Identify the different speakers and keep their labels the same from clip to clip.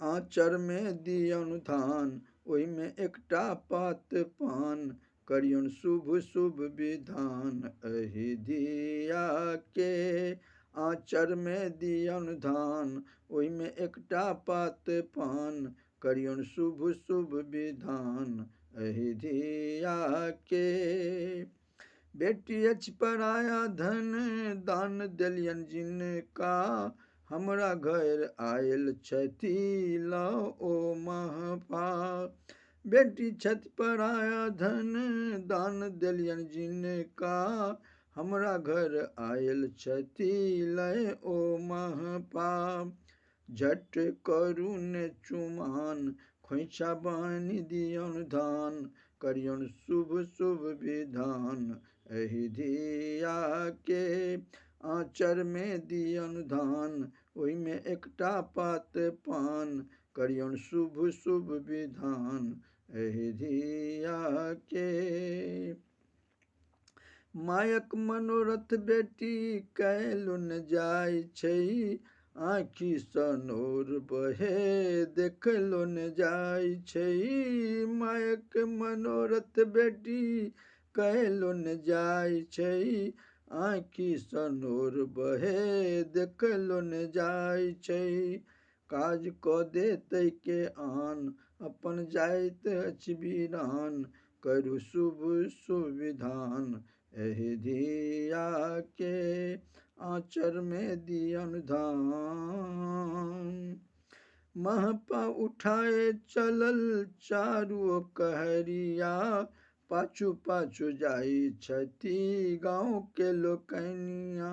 Speaker 1: आँचर में दियौन धान, ओहिमे एकटा पात पान, करियौन शुभ शुभ विधान एहि धिया के। आँचर में दियौन धान, ओहिमे एकटा पात पान, करियौन शुभ शुभ विधान एहि धिया के। बेटी अछि पराया धन, दान देलियन जिनका, हमरा घर आयल छथि लऽ ओ महफा। बेटी छथि पराया धन, दान देलियन जिनका, हमरा घर आयल छथि लय ओ महफा। झट करू ने चुमाओन, खोइछा बान्हि दियौन धान, करियौन शुभ शुभ विधान एहि धिया के। आँचर में दियौन धान, ओहिमे एकटा पात पान, करियौन शुभ शुभ विधान एहि धिया के। मायक मनोरथ बेटी कयलुन जाइ छै, आँखि सँ नोर बहे देखलुन जाइ छै। मायक मनोरथ बेटी कयलुन जाइ छै, आँखि सँ नोर बहे देखलुन जाइ छै। काज कऽ देतै के आन, अपन जाइत अछि वीरान, करू शुभ सुविधान एहि धिया के। आँचर में दियौन धान। महपा उठाए चलल चारू कहरिया, पाछू पाछू जाइ छथि गाँव के लोकनिया।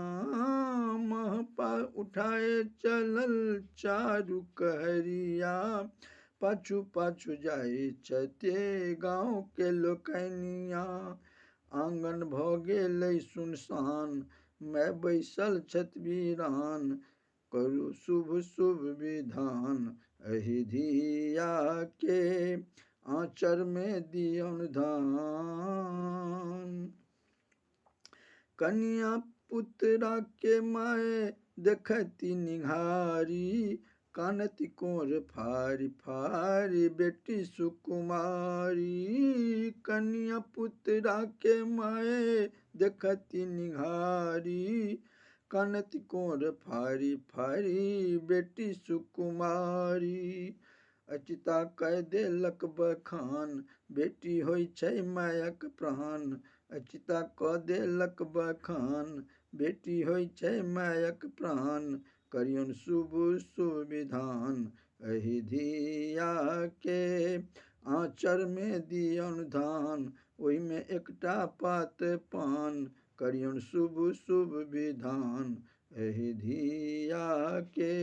Speaker 1: महपा उठाए चलल चारू कहरिया, पाछू पाछू जाइ छथि गाँव के लोकनिया। आंगन भऽ गेलै सुनसान, माय बैसल छथि वीरान, करू शुभ शुभ विधान एहि धिया के। आँचर में दियौन धान। कनिया पुतरा के माय देखति निहारी, कानति कोर फारि फारि बेटी सुकुमारी। कनिया पुतरा के माय देखति निहारी, कानति कोर फारि फारि बेटी सुकुमारी। अचिता कय देलक बखान, बेटी होइ छै मायक प्राण। अचिता कऽ देलक बखान, बेटी होइ छै मायक प्राण, करियौन शुभ सुविधान एहि धिया के। आँचर में दियौन धान, ओहिमे एकटा पात पान, करियौन शुभ शुभ विधान एहि धिया के।